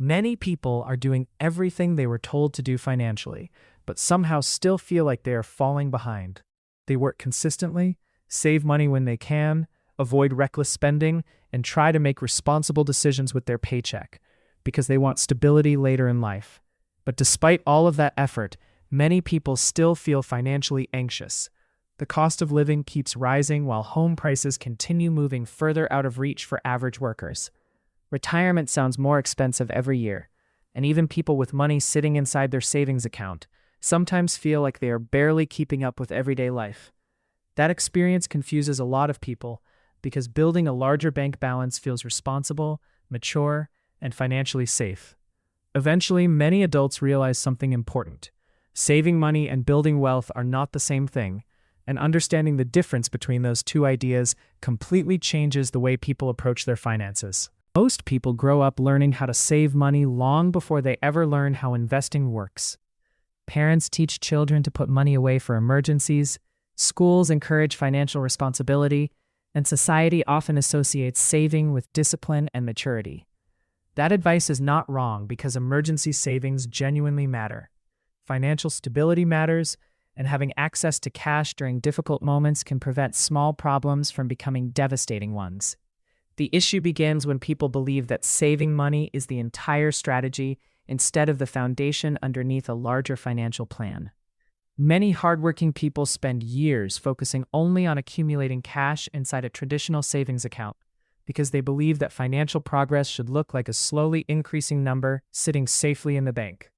Many people are doing everything they were told to do financially, but somehow still feel like they are falling behind. They work consistently, save money when they can, avoid reckless spending, and try to make responsible decisions with their paycheck because they want stability later in life. But despite all of that effort, many people still feel financially anxious. The cost of living keeps rising while home prices continue moving further out of reach for average workers. Retirement sounds more expensive every year, and even people with money sitting inside their savings account sometimes feel like they are barely keeping up with everyday life. That experience confuses a lot of people because building a larger bank balance feels responsible, mature, and financially safe. Eventually, many adults realize something important. Saving money and building wealth are not the same thing, and understanding the difference between those two ideas completely changes the way people approach their finances. Most people grow up learning how to save money long before they ever learn how investing works. Parents teach children to put money away for emergencies, schools encourage financial responsibility, and society often associates saving with discipline and maturity. That advice is not wrong because emergency savings genuinely matter. Financial stability matters, and having access to cash during difficult moments can prevent small problems from becoming devastating ones. The issue begins when people believe that saving money is the entire strategy instead of the foundation underneath a larger financial plan. Many hardworking people spend years focusing only on accumulating cash inside a traditional savings account because they believe that financial progress should look like a slowly increasing number sitting safely in the bank.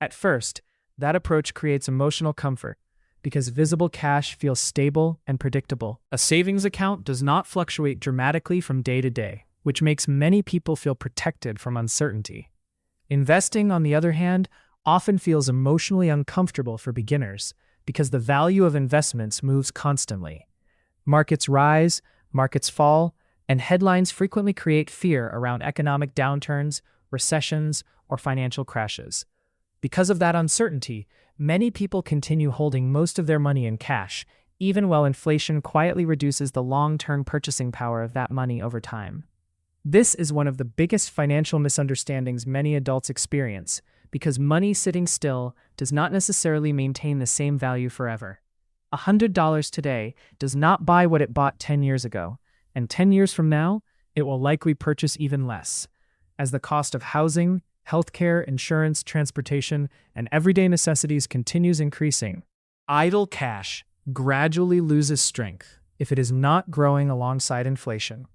At first, that approach creates emotional comfort because visible cash feels stable and predictable. A savings account does not fluctuate dramatically from day to day, which makes many people feel protected from uncertainty. Investing, on the other hand, often feels emotionally uncomfortable for beginners because the value of investments moves constantly. Markets rise, markets fall, and headlines frequently create fear around economic downturns, recessions, or financial crashes. Because of that uncertainty, many people continue holding most of their money in cash, even while inflation quietly reduces the long-term purchasing power of that money over time. This is one of the biggest financial misunderstandings many adults experience, because money sitting still does not necessarily maintain the same value forever. $100 today does not buy what it bought 10 years ago, and 10 years from now, it will likely purchase even less, as the cost of housing, healthcare, insurance, transportation, and everyday necessities continues increasing. Idle cash gradually loses strength if it is not growing alongside inflation.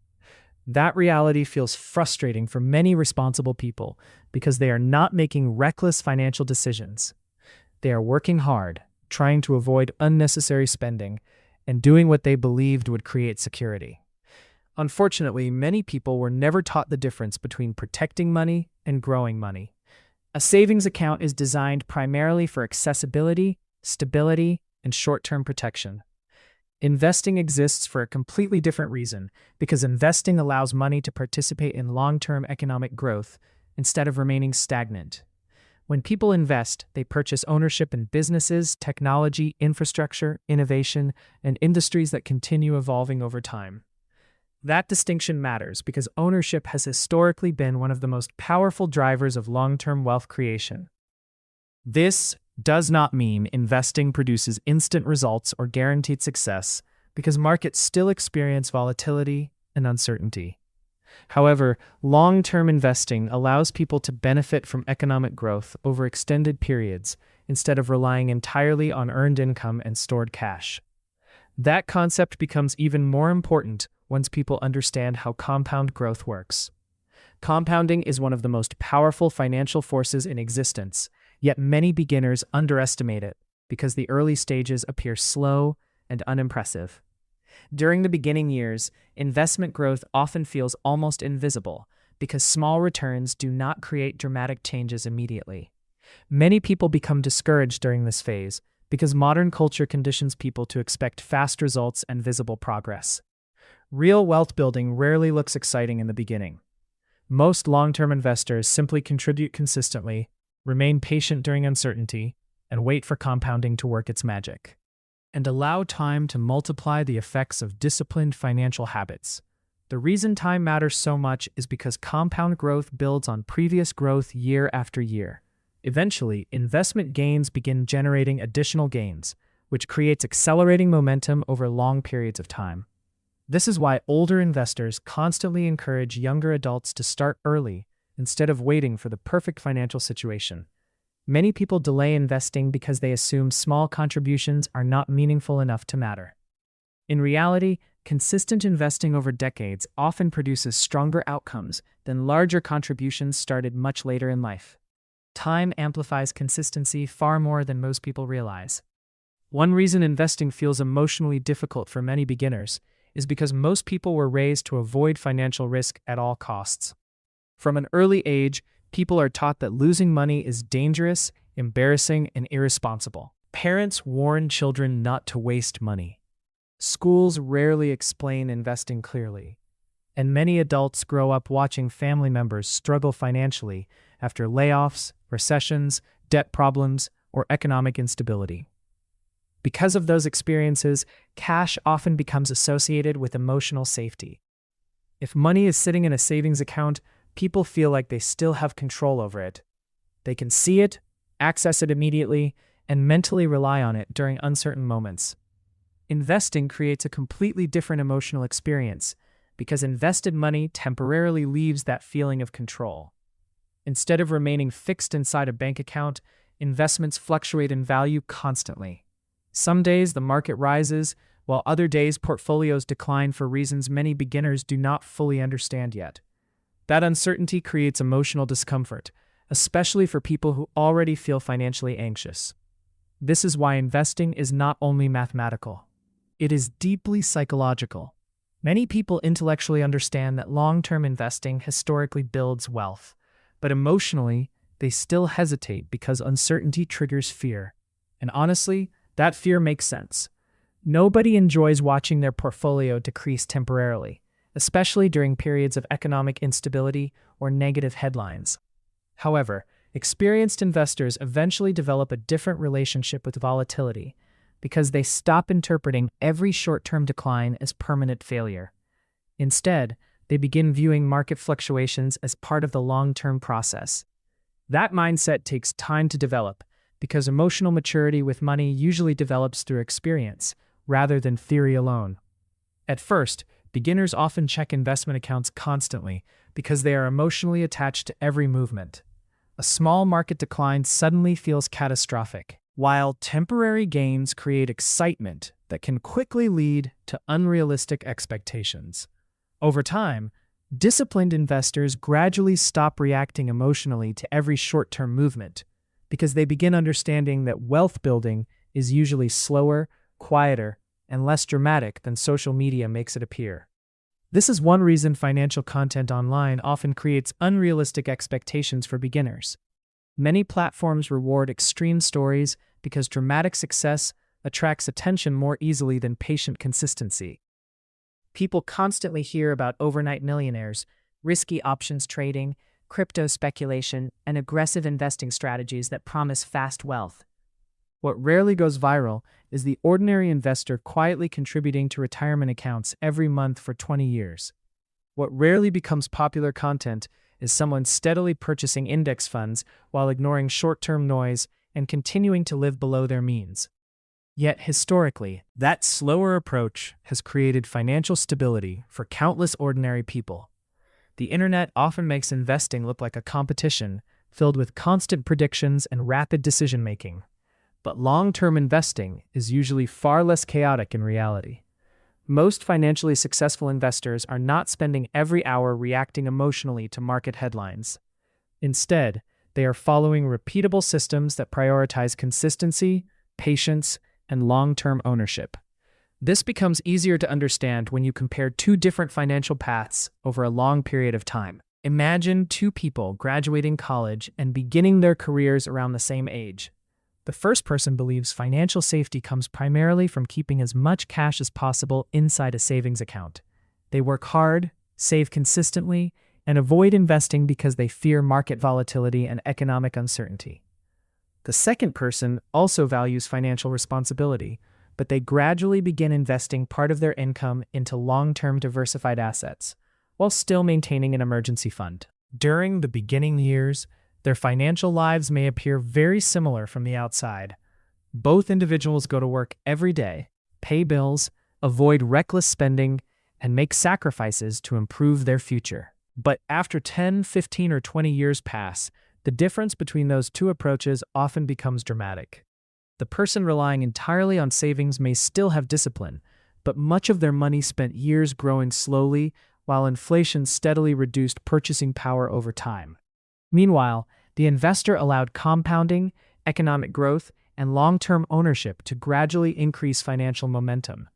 That reality feels frustrating for many responsible people because they are not making reckless financial decisions. They are working hard, trying to avoid unnecessary spending, and doing what they believed would create security. Unfortunately, many people were never taught the difference between protecting money and growing money. A savings account is designed primarily for accessibility, stability, and short-term protection. Investing exists for a completely different reason, because investing allows money to participate in long-term economic growth instead of remaining stagnant. When people invest, they purchase ownership in businesses, technology, infrastructure, innovation, and industries that continue evolving over time. That distinction matters because ownership has historically been one of the most powerful drivers of long-term wealth creation. This does not mean investing produces instant results or guaranteed success, because markets still experience volatility and uncertainty. However, long-term investing allows people to benefit from economic growth over extended periods instead of relying entirely on earned income and stored cash. That concept becomes even more important once people understand how compound growth works. Compounding is one of the most powerful financial forces in existence, yet many beginners underestimate it because the early stages appear slow and unimpressive. During the beginning years, investment growth often feels almost invisible because small returns do not create dramatic changes immediately. Many people become discouraged during this phase because modern culture conditions people to expect fast results and visible progress. Real wealth building rarely looks exciting in the beginning. Most long-term investors simply contribute consistently, remain patient during uncertainty, and wait for compounding to work its magic, and allow time to multiply the effects of disciplined financial habits. The reason time matters so much is because compound growth builds on previous growth year after year. Eventually, investment gains begin generating additional gains, which creates accelerating momentum over long periods of time. This is why older investors constantly encourage younger adults to start early instead of waiting for the perfect financial situation. Many people delay investing because they assume small contributions are not meaningful enough to matter. In reality, consistent investing over decades often produces stronger outcomes than larger contributions started much later in life. Time amplifies consistency far more than most people realize. One reason investing feels emotionally difficult for many beginners is because most people were raised to avoid financial risk at all costs. From an early age, people are taught that losing money is dangerous, embarrassing, and irresponsible. Parents warn children not to waste money. Schools rarely explain investing clearly, and many adults grow up watching family members struggle financially after layoffs, recessions, debt problems, or economic instability. Because of those experiences, cash often becomes associated with emotional safety. If money is sitting in a savings account, people feel like they still have control over it. They can see it, access it immediately, and mentally rely on it during uncertain moments. Investing creates a completely different emotional experience because invested money temporarily leaves that feeling of control. Instead of remaining fixed inside a bank account, investments fluctuate in value constantly. Some days the market rises, while other days portfolios decline for reasons many beginners do not fully understand yet. That uncertainty creates emotional discomfort, especially for people who already feel financially anxious. This is why investing is not only mathematical. It is deeply psychological. Many people intellectually understand that long-term investing historically builds wealth, but emotionally, they still hesitate because uncertainty triggers fear. And honestly, that fear makes sense. Nobody enjoys watching their portfolio decrease temporarily, especially during periods of economic instability or negative headlines. However, experienced investors eventually develop a different relationship with volatility because they stop interpreting every short-term decline as permanent failure. Instead, they begin viewing market fluctuations as part of the long-term process. That mindset takes time to develop because emotional maturity with money usually develops through experience rather than theory alone. At first, beginners often check investment accounts constantly because they are emotionally attached to every movement. A small market decline suddenly feels catastrophic, while temporary gains create excitement that can quickly lead to unrealistic expectations. Over time, disciplined investors gradually stop reacting emotionally to every short-term movement because they begin understanding that wealth building is usually slower, quieter, and less dramatic than social media makes it appear. This is one reason financial content online often creates unrealistic expectations for beginners. Many platforms reward extreme stories because dramatic success attracts attention more easily than patient consistency. People constantly hear about overnight millionaires, risky options trading, crypto speculation, and aggressive investing strategies that promise fast wealth. What rarely goes viral is the ordinary investor quietly contributing to retirement accounts every month for 20 years. What rarely becomes popular content is someone steadily purchasing index funds while ignoring short-term noise and continuing to live below their means. Yet historically, that slower approach has created financial stability for countless ordinary people. The internet often makes investing look like a competition filled with constant predictions and rapid decision-making. But long-term investing is usually far less chaotic in reality. Most financially successful investors are not spending every hour reacting emotionally to market headlines. Instead, they are following repeatable systems that prioritize consistency, patience, and long-term ownership. This becomes easier to understand when you compare two different financial paths over a long period of time. Imagine two people graduating college and beginning their careers around the same age. The first person believes financial safety comes primarily from keeping as much cash as possible inside a savings account. They work hard, save consistently, and avoid investing because they fear market volatility and economic uncertainty. The second person also values financial responsibility, but they gradually begin investing part of their income into long-term diversified assets, while still maintaining an emergency fund. During the beginning years, their financial lives may appear very similar from the outside. Both individuals go to work every day, pay bills, avoid reckless spending, and make sacrifices to improve their future. But after 10, 15, or 20 years pass, the difference between those two approaches often becomes dramatic. The person relying entirely on savings may still have discipline, but much of their money spent years growing slowly, while inflation steadily reduced purchasing power over time. Meanwhile, the investor allowed compounding, economic growth, and long-term ownership to gradually increase financial momentum.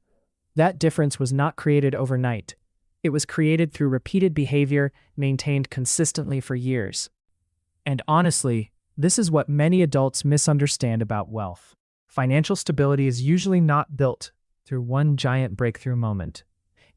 That difference was not created overnight. It was created through repeated behavior maintained consistently for years. And honestly, this is what many adults misunderstand about wealth. Financial stability is usually not built through one giant breakthrough moment.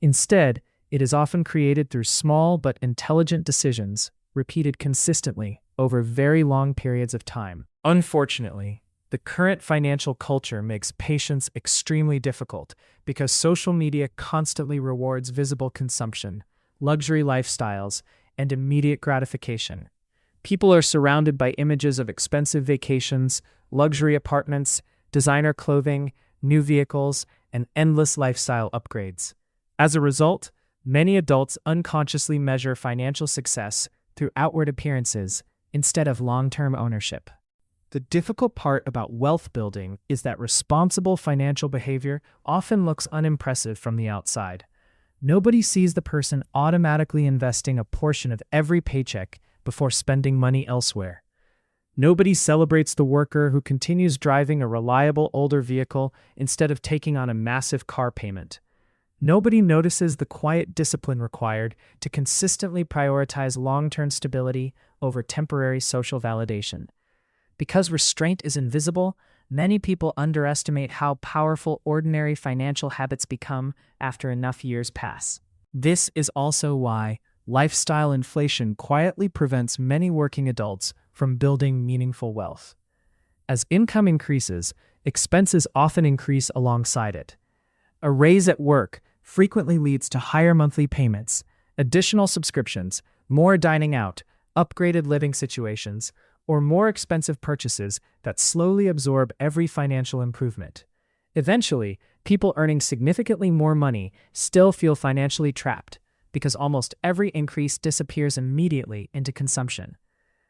Instead, it is often created through small but intelligent decisions repeated consistently over very long periods of time. Unfortunately, the current financial culture makes patience extremely difficult because social media constantly rewards visible consumption, luxury lifestyles, and immediate gratification. People are surrounded by images of expensive vacations, luxury apartments, designer clothing, new vehicles, and endless lifestyle upgrades. As a result, many adults unconsciously measure financial success through outward appearances instead of long-term ownership. The difficult part about wealth building is that responsible financial behavior often looks unimpressive from the outside. Nobody sees the person automatically investing a portion of every paycheck before spending money elsewhere. Nobody celebrates the worker who continues driving a reliable older vehicle instead of taking on a massive car payment. Nobody notices the quiet discipline required to consistently prioritize long-term stability over temporary social validation. Because restraint is invisible, many people underestimate how powerful ordinary financial habits become after enough years pass. This is also why lifestyle inflation quietly prevents many working adults from building meaningful wealth. As income increases, expenses often increase alongside it. A raise at work frequently leads to higher monthly payments, additional subscriptions, more dining out, upgraded living situations, or more expensive purchases that slowly absorb every financial improvement. Eventually, people earning significantly more money still feel financially trapped because almost every increase disappears immediately into consumption.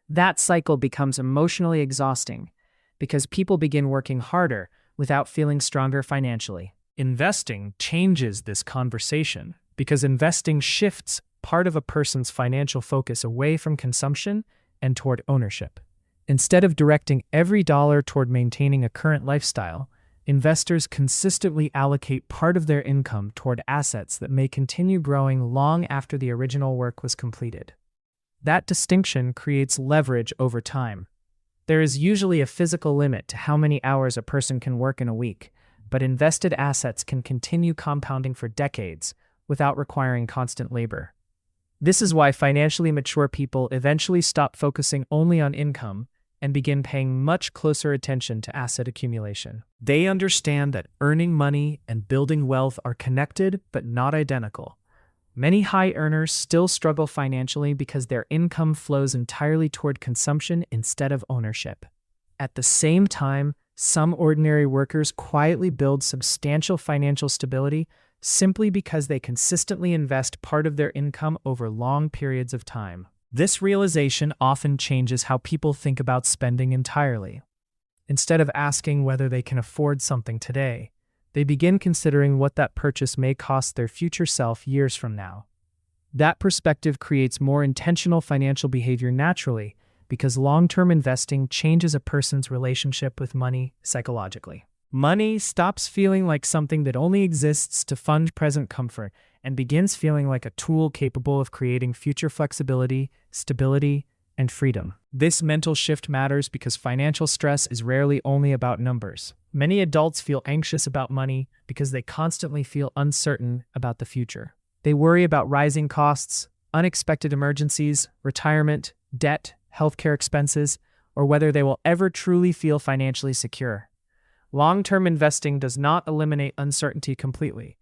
That cycle becomes emotionally exhausting because people begin working harder without feeling stronger financially. Investing changes this conversation because investing shifts part of a person's financial focus away from consumption and toward ownership. Instead of directing every dollar toward maintaining a current lifestyle, investors consistently allocate part of their income toward assets that may continue growing long after the original work was completed. That distinction creates leverage over time. There is usually a physical limit to how many hours a person can work in a week, but invested assets can continue compounding for decades without requiring constant labor. This is why financially mature people eventually stop focusing only on income and begin paying much closer attention to asset accumulation. They understand that earning money and building wealth are connected but not identical. Many high earners still struggle financially because their income flows entirely toward consumption instead of ownership. At the same time, some ordinary workers quietly build substantial financial stability simply because they consistently invest part of their income over long periods of time. This realization often changes how people think about spending entirely. Instead of asking whether they can afford something today, they begin considering what that purchase may cost their future self years from now. That perspective creates more intentional financial behavior naturally because long-term investing changes a person's relationship with money psychologically. Money stops feeling like something that only exists to fund present comfort and begins feeling like a tool capable of creating future flexibility, stability, and freedom. This mental shift matters because financial stress is rarely only about numbers. Many adults feel anxious about money because they constantly feel uncertain about the future. They worry about rising costs, unexpected emergencies, retirement, debt, healthcare expenses, or whether they will ever truly feel financially secure. Long-term investing does not eliminate uncertainty completely,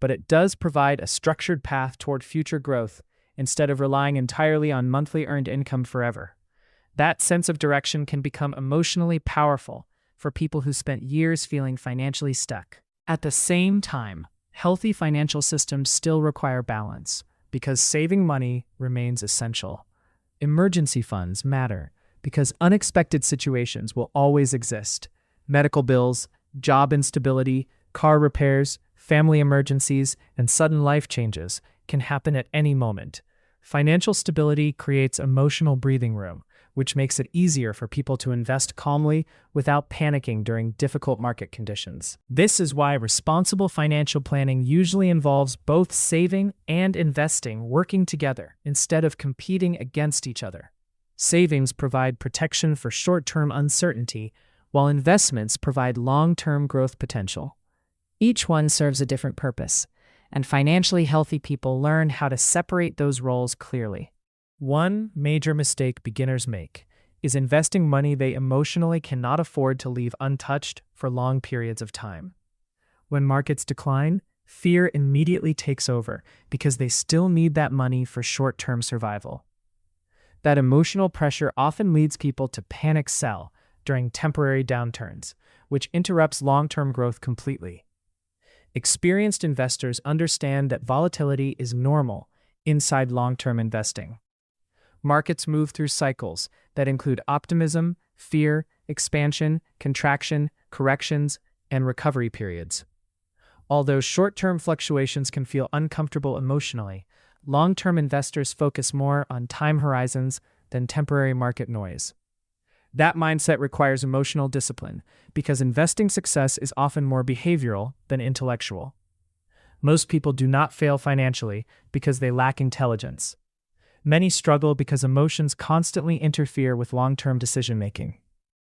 but it does provide a structured path toward future growth instead of relying entirely on monthly earned income forever. That sense of direction can become emotionally powerful for people who spent years feeling financially stuck. At the same time, healthy financial systems still require balance because saving money remains essential. Emergency funds matter because unexpected situations will always exist. Medical bills, job instability, car repairs, family emergencies, and sudden life changes can happen at any moment. Financial stability creates emotional breathing room, which makes it easier for people to invest calmly without panicking during difficult market conditions. This is why responsible financial planning usually involves both saving and investing working together instead of competing against each other. Savings provide protection for short-term uncertainty, while investments provide long-term growth potential. Each one serves a different purpose, and financially healthy people learn how to separate those roles clearly. One major mistake beginners make is investing money they emotionally cannot afford to leave untouched for long periods of time. When markets decline, fear immediately takes over because they still need that money for short-term survival. That emotional pressure often leads people to panic sell during temporary downturns, which interrupts long-term growth completely. Experienced investors understand that volatility is normal inside long-term investing. Markets move through cycles that include optimism, fear, expansion, contraction, corrections, and recovery periods. Although short-term fluctuations can feel uncomfortable emotionally, long-term investors focus more on time horizons than temporary market noise. That mindset requires emotional discipline because investing success is often more behavioral than intellectual. Most people do not fail financially because they lack intelligence. Many struggle because emotions constantly interfere with long-term decision-making.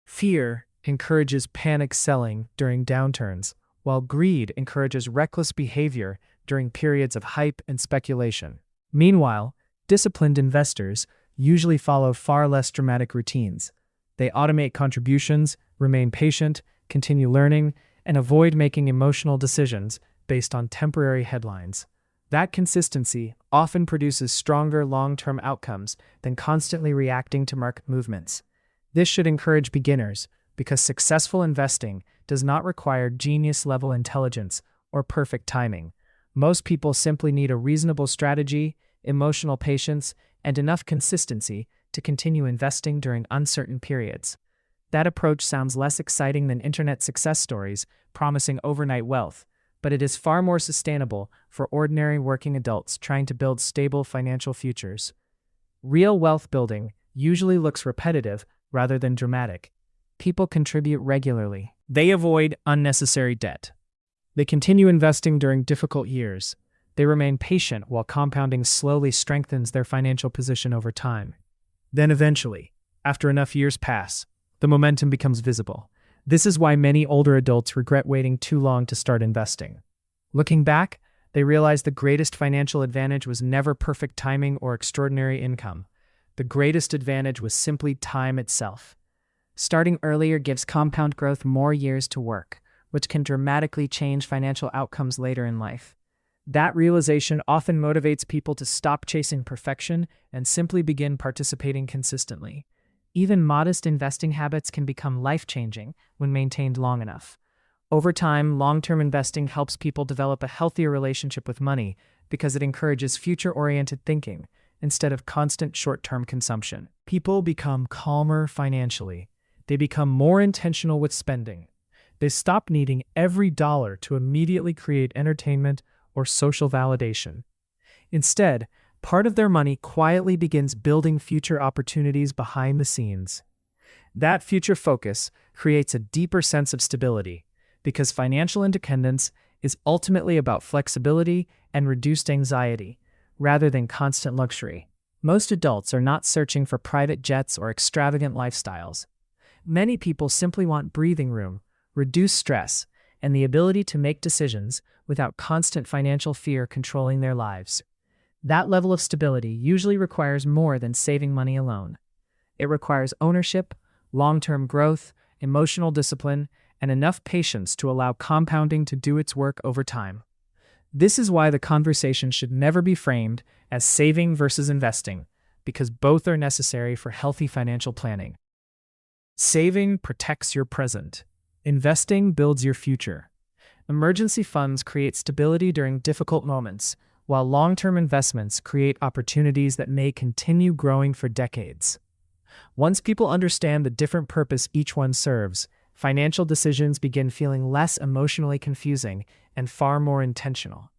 Fear encourages panic selling during downturns, while greed encourages reckless behavior during periods of hype and speculation. Meanwhile, disciplined investors usually follow far less dramatic routines. They automate contributions, remain patient, continue learning, and avoid making emotional decisions based on temporary headlines. That consistency often produces stronger long-term outcomes than constantly reacting to market movements. This should encourage beginners because successful investing does not require genius-level intelligence or perfect timing. Most people simply need a reasonable strategy, emotional patience, and enough consistency to continue investing during uncertain periods. That approach sounds less exciting than internet success stories promising overnight wealth, but it is far more sustainable for ordinary working adults trying to build stable financial futures. Real wealth building usually looks repetitive rather than dramatic. People contribute regularly. They avoid unnecessary debt. They continue investing during difficult years. They remain patient while compounding slowly strengthens their financial position over time. Then eventually, after enough years pass, the momentum becomes visible. This is why many older adults regret waiting too long to start investing. Looking back, they realize the greatest financial advantage was never perfect timing or extraordinary income. The greatest advantage was simply time itself. Starting earlier gives compound growth more years to work, which can dramatically change financial outcomes later in life. That realization often motivates people to stop chasing perfection and simply begin participating consistently. Even modest investing habits can become life-changing when maintained long enough. Over time, long-term investing helps people develop a healthier relationship with money because it encourages future-oriented thinking instead of constant short-term consumption. People become calmer financially. They become more intentional with spending. They stop needing every dollar to immediately create entertainment or social validation. Instead, part of their money quietly begins building future opportunities behind the scenes. That future focus creates a deeper sense of stability because financial independence is ultimately about flexibility and reduced anxiety, rather than constant luxury. Most adults are not searching for private jets or extravagant lifestyles. Many people simply want breathing room, reduced stress, and the ability to make decisions without constant financial fear controlling their lives. That level of stability usually requires more than saving money alone. It requires ownership, long-term growth, emotional discipline, and enough patience to allow compounding to do its work over time. This is why the conversation should never be framed as saving versus investing, because both are necessary for healthy financial planning. Saving protects your present. Investing builds your future. Emergency funds create stability during difficult moments, while long-term investments create opportunities that may continue growing for decades. Once people understand the different purpose each one serves, financial decisions begin feeling less emotionally confusing and far more intentional.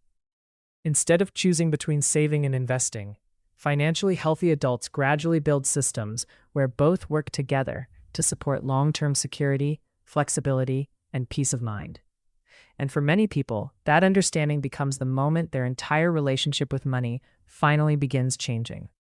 Instead of choosing between saving and investing, financially healthy adults gradually build systems where both work together to support long-term security, flexibility, and peace of mind. And for many people, that understanding becomes the moment their entire relationship with money finally begins changing.